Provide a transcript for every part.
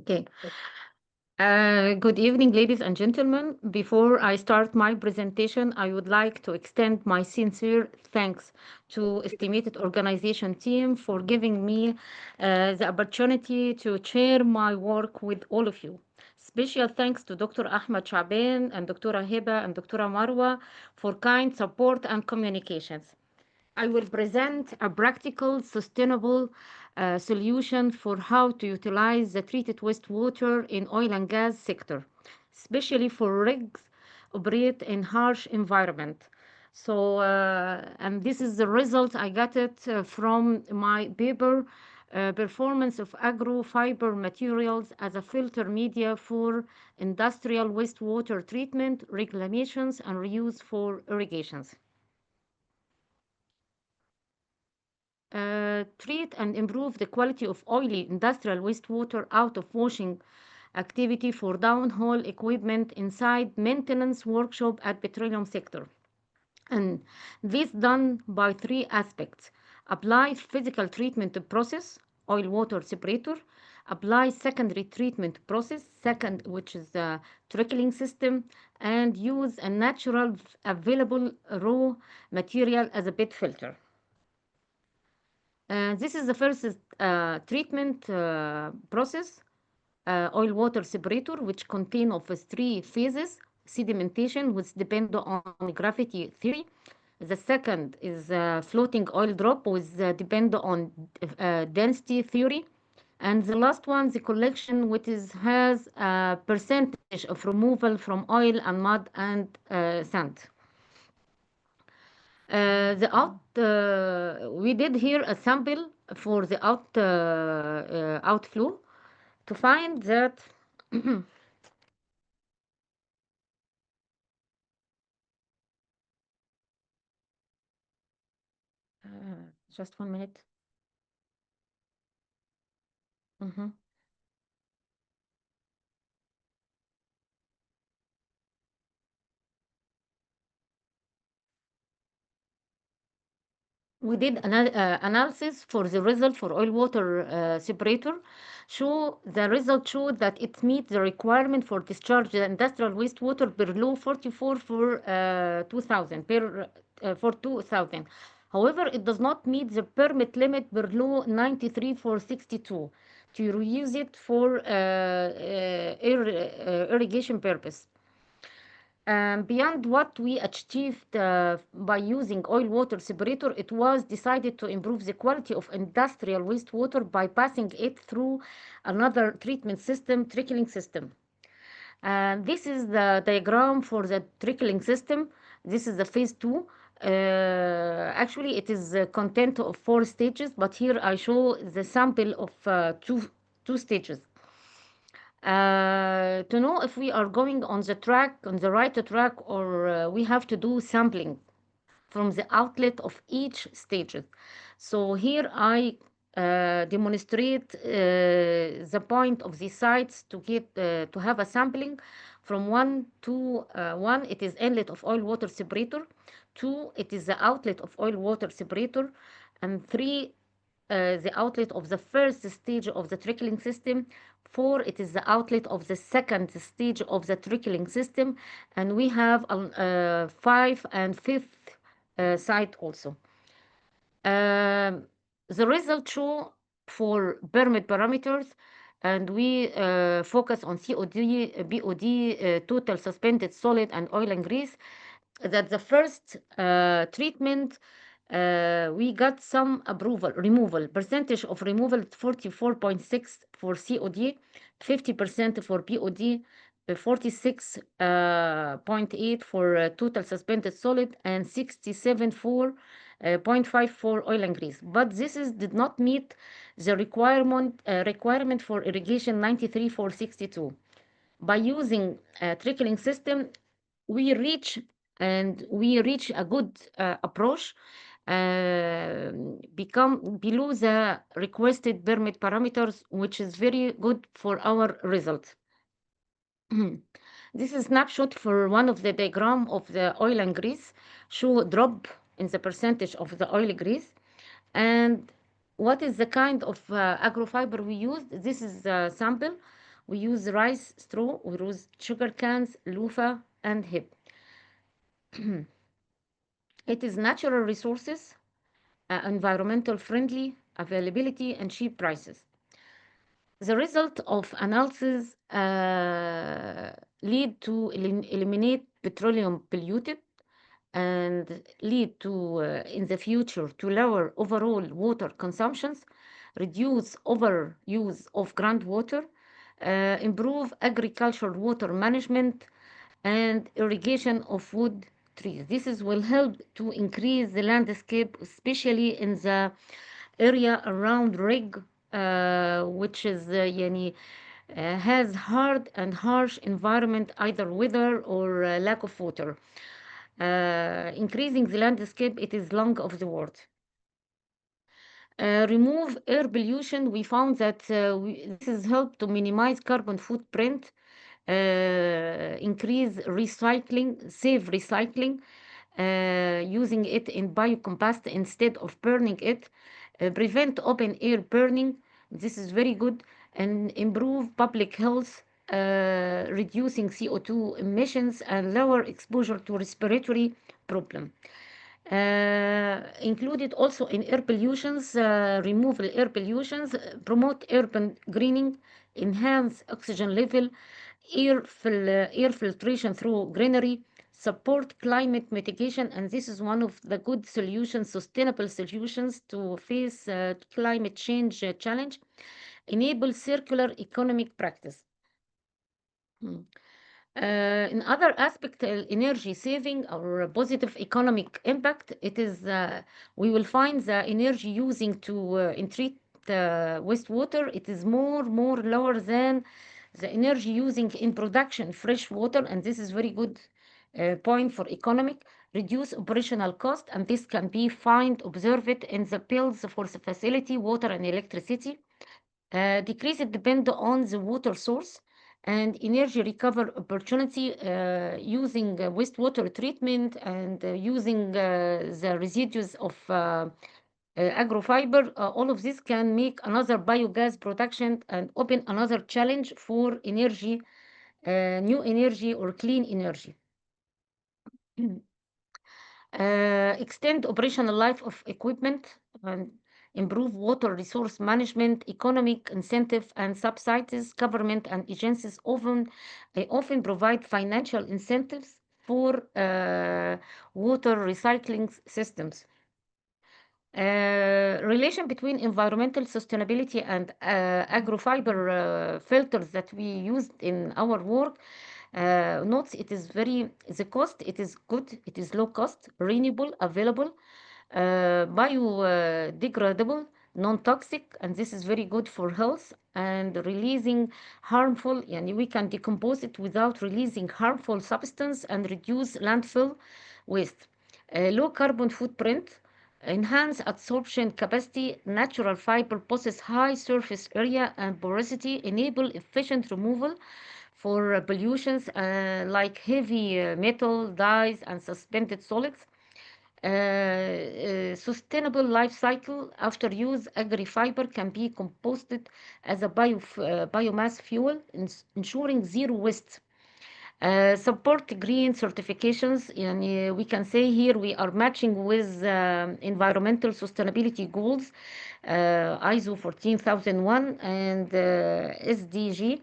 Okay. Good evening, ladies and gentlemen. Before I start my presentation, I would like to extend my sincere thanks to estimated organization team for giving me the opportunity to share my work with all of you. Special thanks to Dr. Ahmed Shaban and Dr. Hiba and Dr. Marwa for kind support and communications. I will present a practical, sustainable solution for how to utilize the treated wastewater in oil and gas sector, especially for rigs operate in harsh environment. And this is the result I got it from my paper, performance of agro fiber materials as a filter media for industrial wastewater treatment, reclamations, and reuse for irrigations. Treat and improve the quality of oily industrial wastewater out of washing activity for downhole equipment inside maintenance workshop at petroleum sector. And this done by three aspects. Apply physical treatment process, oil water separator, apply secondary treatment process, second, which is the trickling system, and use a natural available raw material as a bed filter. This is the first treatment process, oil water separator, which contain of three phases: sedimentation, which depend on gravity theory. The second is floating oil drop, which depend on density theory. And the last one, the collection, which has a percentage of removal from oil and mud and sand. We did here a sample for the outflow to find that just 1 minute. Mhm. We did analysis for the result for oil water separator. The result showed that it meets the requirement for discharge the industrial wastewater below 44 for 2000 for 2000. However, it does not meet the permit limit below 93 for 62 to reuse it for irrigation purpose. Beyond what we achieved by using oil water separator, it was decided to improve the quality of industrial wastewater by passing it through another treatment system, trickling system. This is the diagram for the trickling system. This is the phase two. Actually, it is a content of 4 stages, but here I show the sample of two stages. To know if we are going on the right track, or we have to do sampling from the outlet of each stages. So here I demonstrate the point of these sites to get to have a sampling from one. It is inlet of oil water separator. Two, it is the outlet of oil water separator, and three, the outlet of the first stage of the trickling system. Four, it is the outlet of the second stage of the trickling system, and we have five and fifth site also. Um, the result show for permit parameters, and we focus on COD, BOD, total suspended solid and oil and grease, that the first treatment we got some approval removal percentage of removal 44.6 for COD, 50% for BOD, 46.8 for total suspended solid, and 67 for 0.5 for oil and grease. But did not meet the requirement for irrigation 93 for 62. By using a trickling system, we reach we reach a good approach, become below the requested permit parameters, which is very good for our result. This is snapshot for one of the diagram of the oil and grease, show drop in the percentage of the oil grease. And what is the kind of agrofiber we used? This is a sample We use rice straw, we use sugar cans, loofah, and hip. It is natural resources, environmental friendly, availability, and cheap prices. The result of analysis lead to eliminate petroleum polluted and lead to in the future to lower overall water consumptions, reduce overuse of groundwater, improve agricultural water management, and irrigation of wood trees. This is will help to increase the landscape, especially in the area around rig, which is يعني, has hard and harsh environment, either weather or lack of water. Increasing the landscape, it is lung of the world. Remove air pollution. We found that this has helped to minimize carbon footprint, increase recycling, save recycling, using it in biocombust instead of burning it, prevent open air burning. This is very good, and improve public health, reducing CO2 emissions and lower exposure to respiratory problem. Included also in air pollutions, removal air pollutions, promote urban greening, enhance oxygen level, air filtration through greenery, support climate mitigation, and this is one of the good solutions, sustainable solutions to face climate change challenge, enable circular economic practice. Hmm. In other aspect, energy saving or positive economic impact, it is we will find the energy using to treat wastewater. It is more lower than the energy using in production fresh water, and this is very good point for economic. Reduce operational cost, and this can be find observed in the bills for the facility, water and electricity. Decrease it depend on the water source and energy recover opportunity, using wastewater treatment and using the residues of agro fiber. All of this can make another biogas production and open another challenge for energy, new energy or clean energy. Extend operational life of equipment and improve water resource management, economic incentive and subsidies. Government and agencies often provide financial incentives for water recycling systems. Relation between environmental sustainability and agrofiber filters that we used in our work, notes it is very the cost, it is good, it is low cost, renewable, available, biodegradable, non-toxic, and this is very good for health, and releasing harmful, and we can decompose it without releasing harmful substance and reduce landfill waste. Low carbon footprint, enhance absorption capacity, natural fiber possess high surface area and porosity, enable efficient removal for pollutions like heavy metal, dyes, and suspended solids. Sustainable life cycle, after use, agri-fiber can be composted as a biomass fuel, ensuring zero waste. Support green certifications, and we can say here we are matching with environmental sustainability goals, ISO 14001 and SDG.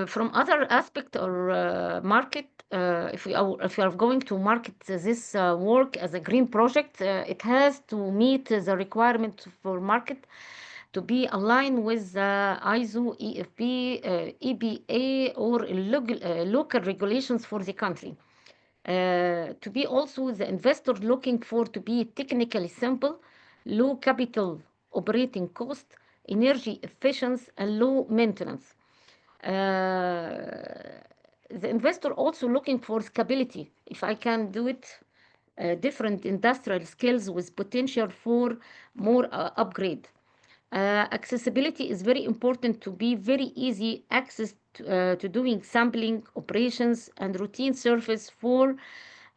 From other aspect or market, if we are going to market this work as a green project, it has to meet the requirement for market to be aligned with ISO, EFP, EBA, or local regulations for the country. To be also the investor looking for to be technically simple, low capital operating cost, energy efficiency, and low maintenance. The investor also looking for scalability. If I can do it, different industrial skills with potential for more upgrade. Accessibility is very important to be very easy access to doing sampling operations and routine service for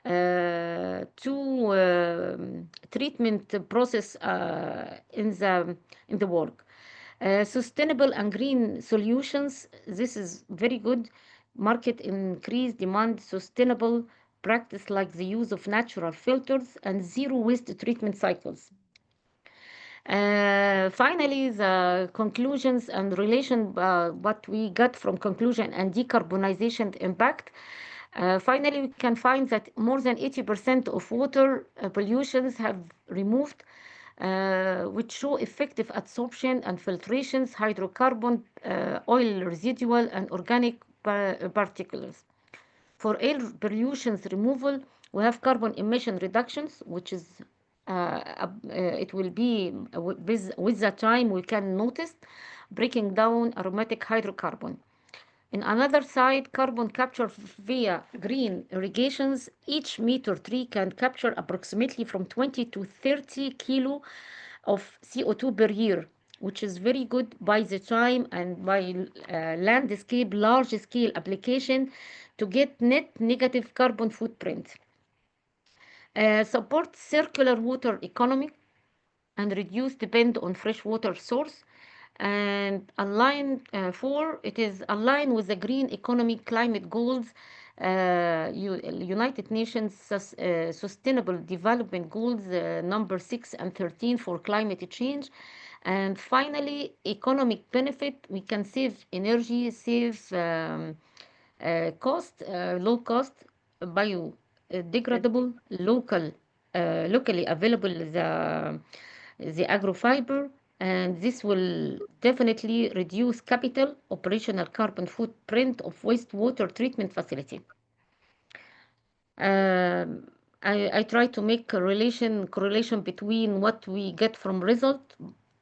to treatment process in the work. Sustainable and green solutions. This is very good. Market increase demand sustainable practice like the use of natural filters and zero waste treatment cycles. Finally, the conclusions and relation, what we got from conclusion and decarbonization impact. Finally, we can find that more than 80% of water pollutions have removed, which show effective absorption and filtrations, hydrocarbon, oil residual, and organic particles. For air pollution removal, we have carbon emission reductions, which is it will be with the time we can notice breaking down aromatic hydrocarbon. In another side, carbon capture via green irrigations. Each meter tree can capture approximately from 20 to 30 kilo of CO2 per year, which is very good by the time and by landscape large scale application to get net negative carbon footprint. Support circular water economy and reduce depend on fresh water source. And align four, it is aligned with the green economy climate goals, United Nations Sustainable Development Goals number 6 and 13 for climate change. And finally, economic benefit, we can save energy, save cost, low cost, biodegradable, locally available the agro fiber, and this will definitely reduce capital operational carbon footprint of wastewater treatment facility. I try to make a correlation between what we get from result,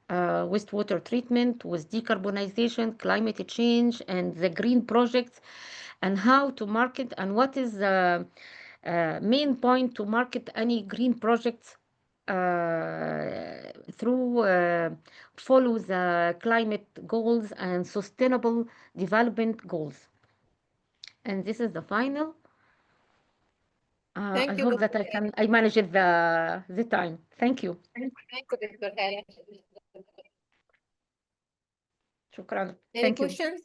wastewater treatment with decarbonization, climate change, and the green projects, and how to market and what is the main point to market any green projects through follow the climate goals and sustainable development goals. And this is the final. Thank I you, hope that I managed the time. Thank you. Thank you, Dr. Hala. شكرا. Any Thank you. questions?